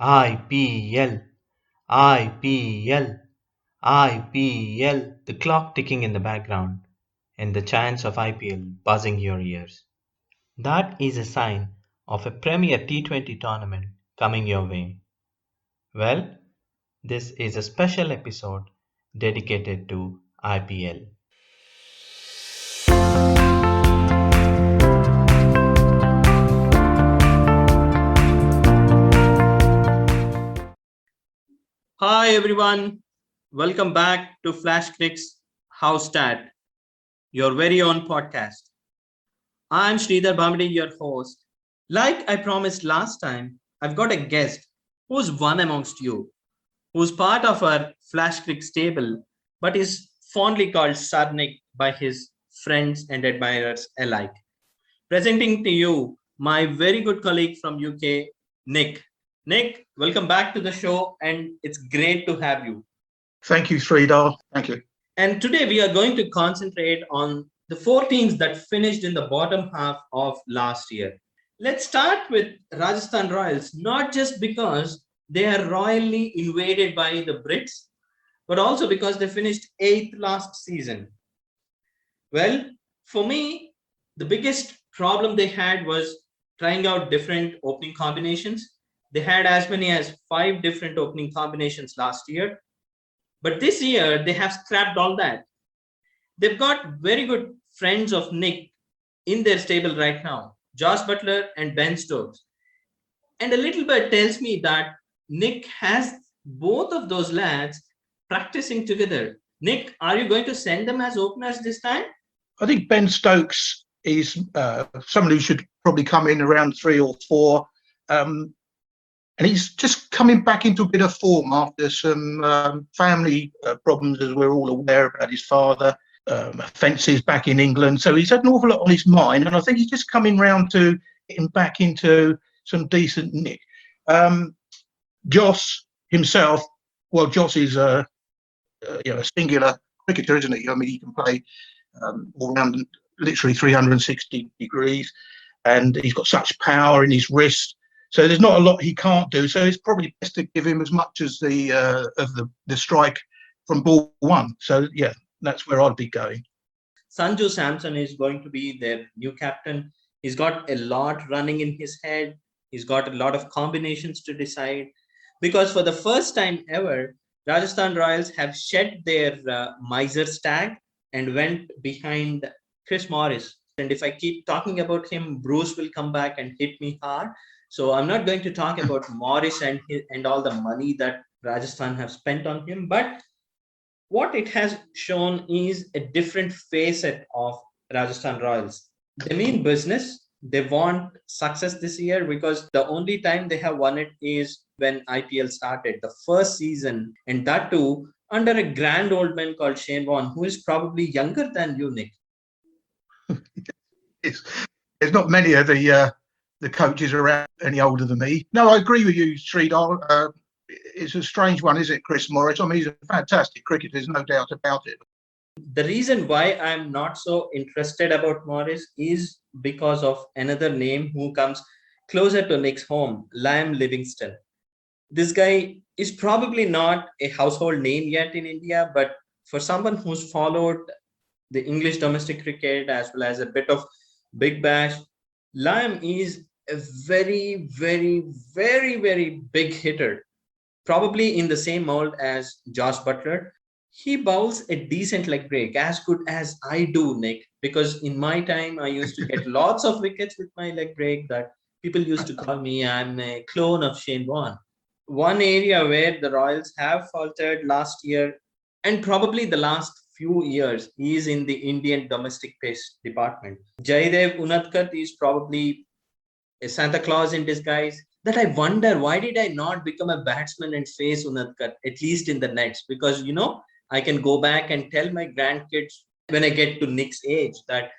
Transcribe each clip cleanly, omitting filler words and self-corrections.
IPL, IPL, IPL, the clock ticking in the background, and the chants of IPL buzzing your ears. That is a sign of a premier T20 tournament coming your way. Well, this is a special episode dedicated to IPL. Hi everyone, welcome back to FlashCric's House Stat, your very own podcast. I'm Sridhar, your host. Like I promised last time, I've got a guest who's one amongst you, who's part of our FlashCric's table, but is fondly called Sir Nick by his friends and admirers alike. Presenting to you my very good colleague from UK, Nick. Nick, welcome back to the show, and it's great to have you. Thank you, Sridhar. Thank you. And today we are going to concentrate on the four teams that finished in the bottom half of last year. Let's start with Rajasthan Royals, not just because they are royally invaded by the Brits, but also because they finished 8th last season. Well, for me, the biggest problem they had was trying out different opening combinations. They had as many as 5 different opening combinations last year. But this year, they have scrapped all that. They've got very good friends of Nick in their stable right now, Josh Butler and Ben Stokes. And a little bit tells me that Nick has both of those lads practicing together. Nick, are you going to send them as openers this time? I think Ben Stokes is somebody who should probably come in around 3 or 4. And he's just coming back into a bit of form after some family problems, as we're all aware, about his father, offences back in England. So he's had an awful lot on his mind, and I think he's just coming round to getting back into some decent nick. Josh himself, well, Josh is a singular cricketer, isn't he? I mean, he can play all round, literally 360 degrees, and he's got such power in his wrist. So there's not a lot he can't do. So it's probably best to give him as much as the strike from ball one. So yeah, that's where I'd be going. Sanju Samson is going to be their new captain. He's got a lot running in his head. He's got a lot of combinations to decide. Because for the first time ever, Rajasthan Royals have shed their miser's tag and went behind Chris Morris. And if I keep talking about him, Bruce will come back and hit me hard. So I'm not going to talk about Morris and all the money that Rajasthan have spent on him. But what it has shown is a different facet of Rajasthan Royals. They mean business. They want success this year because the only time they have won it is when IPL started, the first season, and that too under a grand old man called Shane Warne, who is probably younger than you, Nick. There's not many of the coaches around any older than me. No, I agree with you, Sridhar. It's a strange one, is it, Chris Morris? I mean, he's a fantastic cricketer, there's no doubt about it. The reason why I'm not so interested about Morris is because of another name who comes closer to Nick's home, Liam Livingstone. This guy is probably not a household name yet in India, but for someone who's followed the English domestic cricket as well as a bit of Big Bash, Liam is a very, very, very, very big hitter, probably in the same mold as Josh Butler. He bowls a decent leg break, as good as I do, Nick, because in my time, I used to get lots of wickets with my leg break that people used to call me, I'm a clone of Shane Warne. One area where the Royals have faltered last year and probably the last few years is in the Indian domestic pace department. Jaidev Unadkat is probably a Santa Claus in disguise. That I wonder, why did I not become a batsman and face Unadkat, at least in the nets? Because, I can go back and tell my grandkids when I get to Nick's age that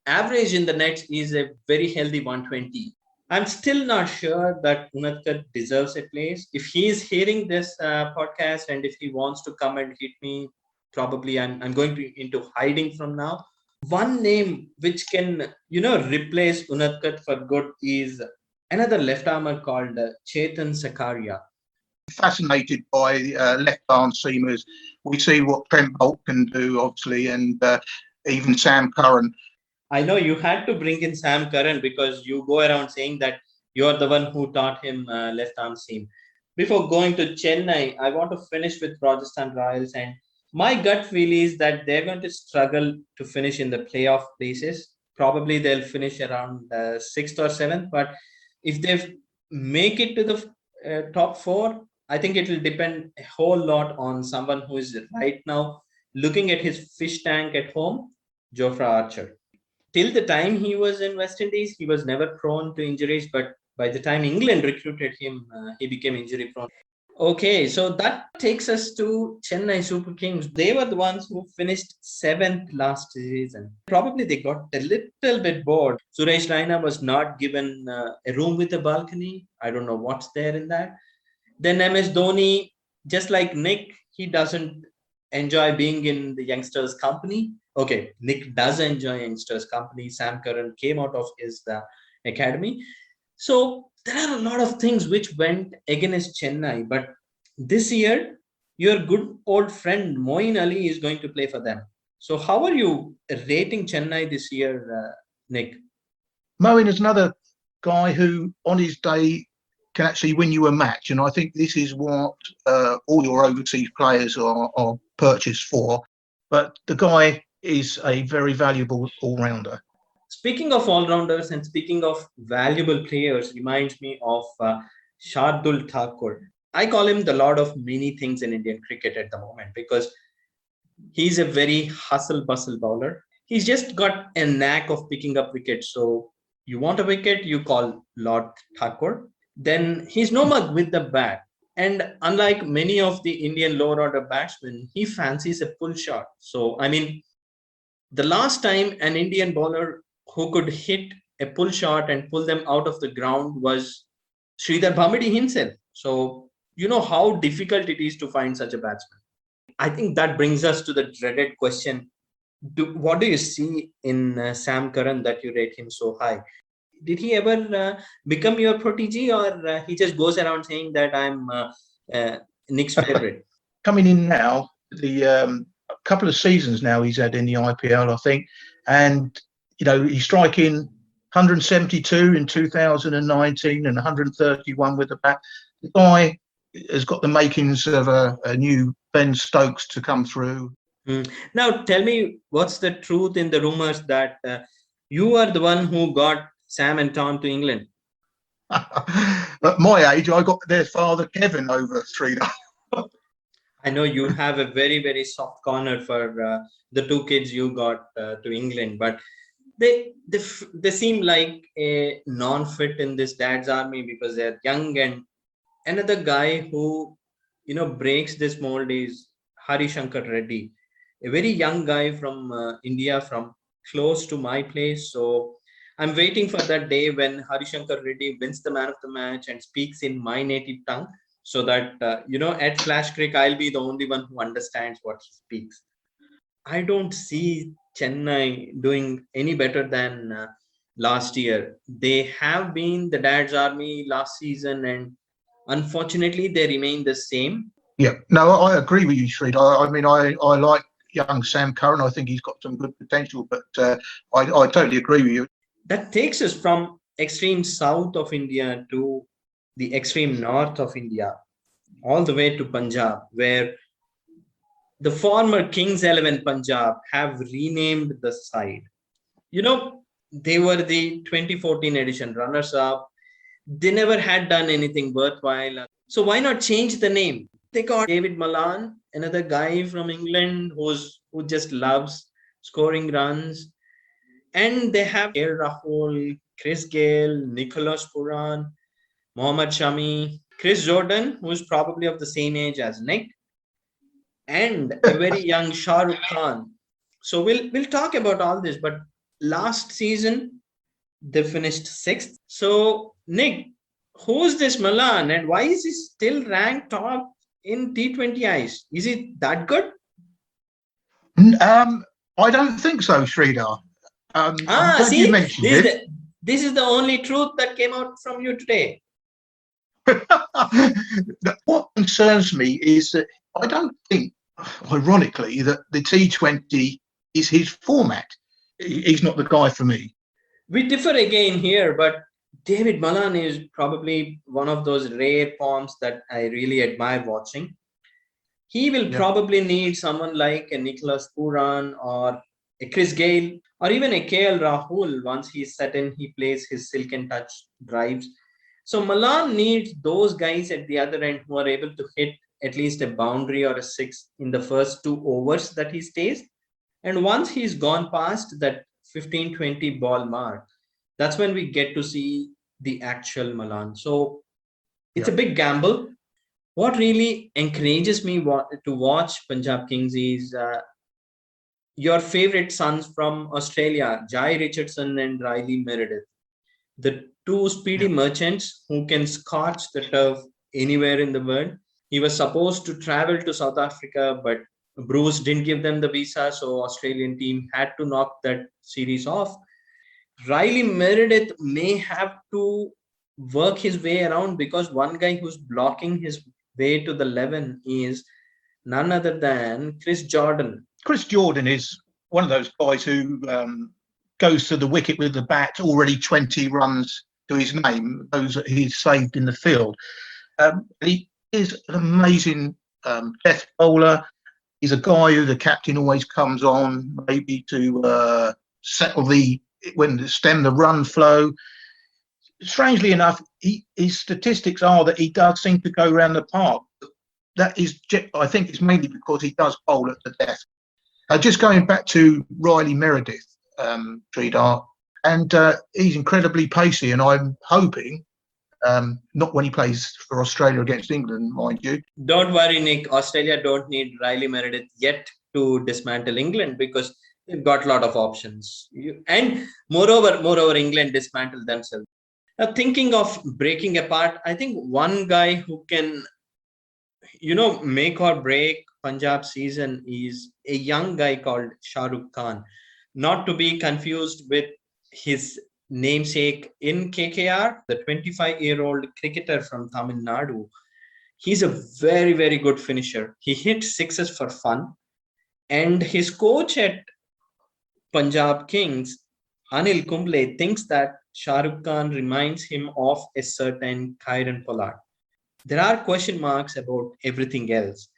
average in the nets is a very healthy 120. I'm still not sure that Unadkat deserves a place. If he is hearing this podcast and if he wants to come and hit me, probably I'm going into hiding from now. One name which can, replace Unadkat for good is another left armer called Chetan Sakaria. Fascinated by left-arm seamers. We see what Trent Boult can do, obviously, and even Sam Curran. I know you had to bring in Sam Curran because you go around saying that you're the one who taught him left arm seam. Before going to Chennai, I want to finish with Rajasthan Royals, and my gut feel is that they're going to struggle to finish in the playoff places. Probably they'll finish around sixth or seventh, but if they make it to the top four, I think it will depend a whole lot on someone who is right now looking at his fish tank at home, Jofra Archer. Till the time he was in West Indies, he was never prone to injuries, but by the time England recruited him, he became injury prone. Okay, so that takes us to Chennai Super Kings. They were the ones who finished seventh last season. Probably they got a little bit bored. Suresh Raina was not given a room with a balcony. I don't know what's there in that. Then MS Dhoni, just like Nick, he doesn't enjoy being in the youngsters' company. Okay, Nick does enjoy youngsters' company. Sam Curran came out of his academy. So there are a lot of things which went against Chennai. But this year, your good old friend Moeen Ali is going to play for them. So how are you rating Chennai this year, Nick? Moeen is another guy who, on his day, can actually win you a match. And I think this is what all your overseas players are purchased for. But the guy is a very valuable all-rounder. Speaking of all-rounders and speaking of valuable players, reminds me of Shardul Thakur. I call him the lord of many things in Indian cricket at the moment because he's a very hustle-bustle bowler. He's just got a knack of picking up wickets. So you want a wicket, you call Lord Thakur. Then he's no mug with the bat. And unlike many of the Indian lower order batsmen, he fancies a pull shot. So, I mean, the last time an Indian bowler who could hit a pull shot and pull them out of the ground was Sridhar himself. So, you know how difficult it is to find such a batsman. I think that brings us to the dreaded question. What do you see in Sam Curran that you rate him so high? Did he ever become your protege, or he just goes around saying that I'm Nick's favorite? Coming in now, the couple of seasons now he's had in the IPL, I think, and he's striking 172 in 2019 and 131 with the bat. The guy has got the makings of a new Ben Stokes to come through. Now, tell me, what's the truth in the rumors that you are the one who got Sam and Tom to England? At my age, I got their father Kevin over Sridhar. I know you have a very, very soft corner for the two kids you got to England, but they seem like a non-fit in this dad's army because they're young. And another guy who breaks this mold is Hari Shankar Reddy, a very young guy from India, from close to my place. So I'm waiting for that day when Hari Shankar Reddy wins the man of the match and speaks in my native tongue, so that at FlashCric's I'll be the only one who understands what he speaks. I don't see Chennai doing any better than last year. They have been the dad's army last season, and unfortunately they remain the same. Yeah, no, I agree with you, Sridhar. I mean, I like young Sam Curran. I think he's got some good potential, but I totally agree with you. That takes us from extreme south of India to the extreme north of India, all the way to Punjab, where the former Kings 11 Punjab have renamed the side. They were the 2014 edition runners up. They never had done anything worthwhile. So why not change the name? They got David Malan, another guy from England who just loves scoring runs. And they have KL Rahul, Chris Gale, Nicholas Puran, Mohammad Shami, Chris Jordan, who's probably of the same age as Nick, and a very young Shah Rukh Khan. So we'll talk about all this. But last season they finished sixth. So Nick, who's this Malan and why is he still ranked top in T20 Ice? Is he that good? I don't think so, Sridhar. I'm glad you mentioned it. This is the only truth that came out from you today. What concerns me is that I don't think, ironically, that the T20 is his format. He's not the guy for me. We differ again here, but David Malan is probably one of those rare forms that I really admire watching. He will Yeah. probably need someone like a Nicholas Puran or a Chris Gale or even a KL Rahul. Once he's set in, he plays his silken touch drives. So Malan needs those guys at the other end who are able to hit at least a boundary or a six in the first 2 overs that he stays. And once he's gone past that 15-20 ball mark, that's when we get to see the actual Malan. So it's a Yeah. big gamble. What really encourages me to watch Punjab Kings is your favorite sons from Australia, Jai Richardson and Riley Meredith, the two speedy Yeah. merchants who can scorch the turf anywhere in the world. He was supposed to travel to South Africa, but Bruce didn't give them the visa, so Australian team had to knock that series off. Riley Meredith may have to work his way around because one guy who's blocking his way to the 11 is none other than Chris Jordan. Chris Jordan is one of those guys who goes to the wicket with the bat already 20 runs to his name, those that he's saved in the field. He is an amazing death bowler. He's a guy who the captain always comes on, maybe to settle stem the run flow. Strangely enough, his statistics are that he does seem to go around the park. That is, I think, it's mainly because he does bowl at the death. Just going back to Riley Meredith, Sridhar, and he's incredibly pacey, and I'm hoping, not when he plays for Australia against England, mind you. Don't worry, Nick. Australia don't need Riley Meredith yet to dismantle England because they've got a lot of options. And moreover, England dismantle themselves. Now, thinking of breaking apart, I think one guy who can, make or break Punjab season is a young guy called Shah Rukh Khan. Not to be confused with his namesake in KKR, the 25-year-old cricketer from Tamil Nadu. He's a very, very good finisher. He hits sixes for fun. And his coach at Punjab Kings, Anil Kumble, thinks that Shah Rukh Khan reminds him of a certain Kieron Pollard. There are question marks about everything else.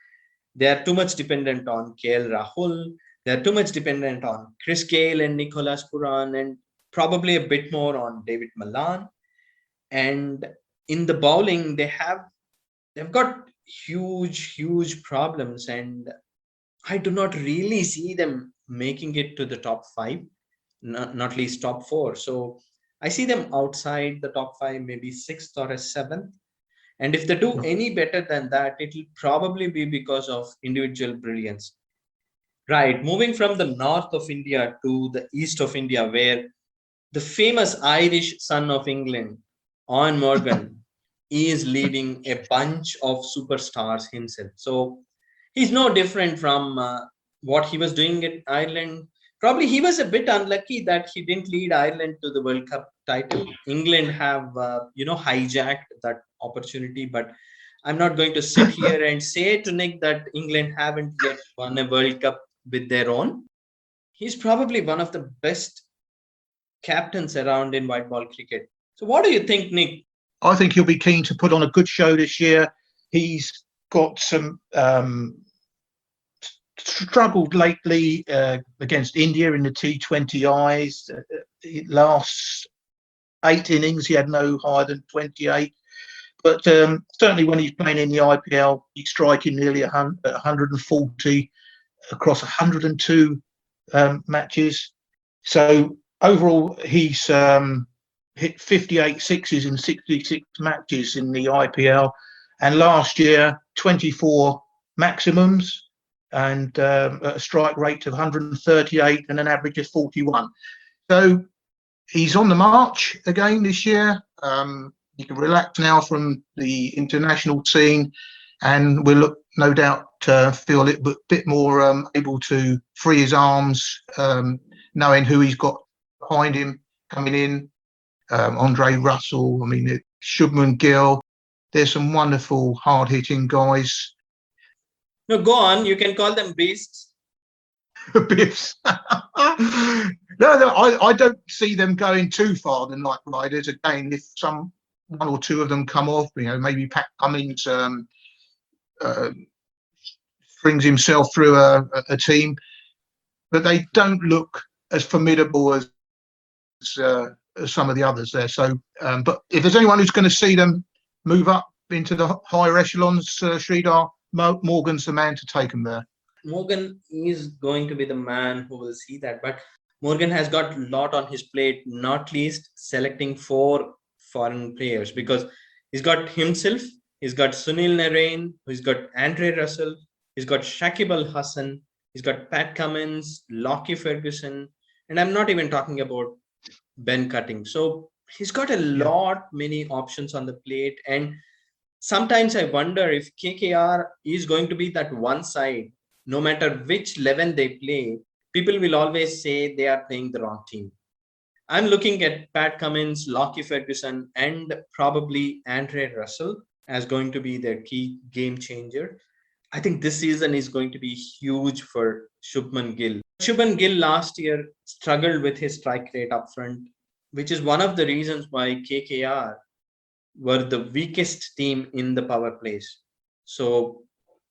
They are too much dependent on KL Rahul. They are too much dependent on Chris Gale and Nicholas Puran, and probably a bit more on David Malan. And in the bowling, they've got huge problems, and I do not really see them making it to the top five, not least top four. So I see them outside the top five, maybe sixth or a seventh. And if they do any better than that, it will probably be because of individual brilliance. Right, moving from the north of India to the east of India, where the famous Irish son of England, Eoin Morgan, is leading a bunch of superstars himself. So he's no different from what he was doing at Ireland. Probably he was a bit unlucky that he didn't lead Ireland to the World Cup title. England have, hijacked that opportunity, but I'm not going to sit here and say to Nick that England haven't yet won a World Cup with their own. He's probably one of the best captains around in white ball cricket. So what do you think, Nick? I think he'll be keen to put on a good show this year. He's got some struggled lately against India in the T20Is. Last 8 innings, he had no higher than 28. But certainly when he's playing in the IPL, he's striking nearly 140 across 102 matches. So overall, he's hit 58 sixes in 66 matches in the IPL. And last year, 24 maximums and a strike rate of 138 and an average of 41. So he's on the march again this year. He can relax now from the international scene, and we'll look, no doubt, feel a bit more able to free his arms, knowing who he's got behind him coming in. Andre Russell, Shubman Gill. there's some wonderful hard-hitting guys. No, go on. You can call them beasts. Biffs. No, I don't see them going too far, the Night Riders. Again, if one or two of them come off, maybe Pat Cummins brings himself through a team, but they don't look as formidable as some of the others there. So, but if there's anyone who's going to see them move up into the higher echelons, Sridhar, Morgan's the man to take them there. Morgan is going to be the man who will see that. But Morgan has got a lot on his plate, not least selecting 4 foreign players, because he's got himself, he's got Sunil Narine, he's got Andre Russell, he's got Shakib Al Hasan, he's got Pat Cummins, Lockie Ferguson, and I'm not even talking about Ben Cutting. So he's got a lot, many options on the plate. And sometimes I wonder if KKR is going to be that one side. No matter which 11 they play, people will always say they are playing the wrong team. I'm looking at Pat Cummins, Lockie Ferguson, and probably Andre Russell as going to be their key game changer. I think this season is going to be huge for Shubman Gill. Shubman Gill last year struggled with his strike rate up front, which is one of the reasons why KKR were the weakest team in the power plays. So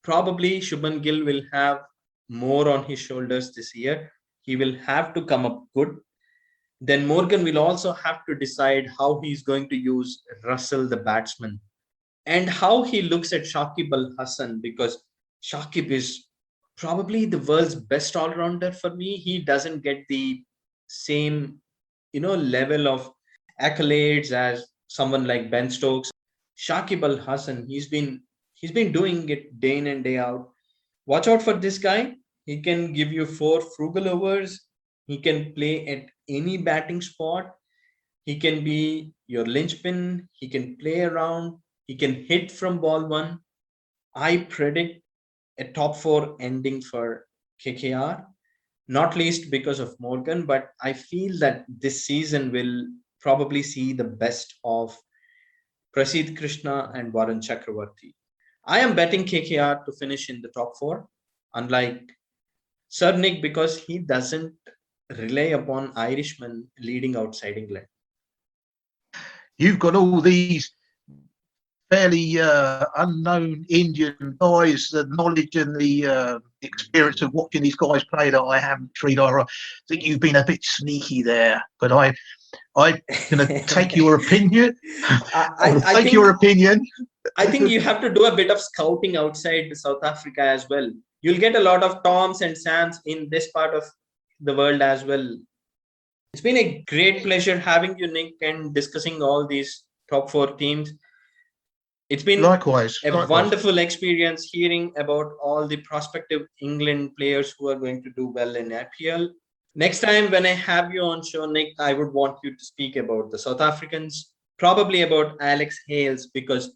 probably Shubman Gill will have more on his shoulders this year. He will have to come up good. Then Morgan will also have to decide how he's going to use Russell, the batsman, and how he looks at Shakib Al Hasan, because Shakib is probably the world's best all-rounder for me. He doesn't get the same, level of accolades as someone like Ben Stokes. Shakib Al Hasan, he's been doing it day in and day out. Watch out for this guy. He can give you 4 frugal overs. He can play at any batting spot. He can be your linchpin. He can play around. He can hit from ball 1. I predict a top 4 ending for KKR, not least because of Morgan, but I feel that this season will probably see the best of Prasidh Krishna and Varun Chakravarti. I am betting KKR to finish in the top 4, unlike Sir Nick, because he doesn't rely upon Irishmen leading outside England. You've got all these fairly unknown Indian guys, the knowledge and the experience of watching these guys play that I haven't, Sridhar. I think you've been a bit sneaky there, but I'm going to take your opinion. I think your opinion. I think you have to do a bit of scouting outside South Africa as well. You'll get a lot of Toms and Sams in this part of the world as well. It's been a great pleasure having you, Nick, and discussing all these top 4 teams. It's been likewise wonderful experience hearing about all the prospective England players who are going to do well in IPL. Next time when I have you on show, Nick, I would want you to speak about the South Africans, probably about Alex Hales, because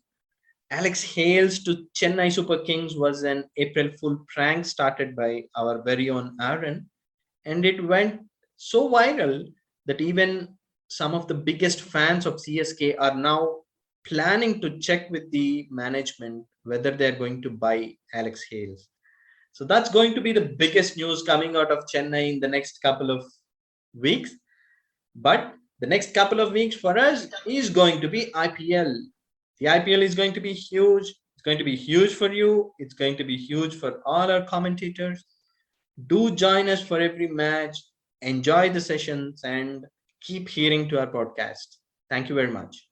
Alex Hales to Chennai Super Kings was an April Fool prank started by our very own Aaron, and it went so viral that even some of the biggest fans of CSK are now planning to check with the management whether they're going to buy Alex Hales. So that's going to be the biggest news coming out of Chennai in the next couple of weeks. But the next couple of weeks for us is going to be IPL. The IPL is going to be huge. It's going to be huge for you. It's going to be huge for all our commentators. Do join us for every match. Enjoy the sessions and keep hearing to our podcast. Thank you very much.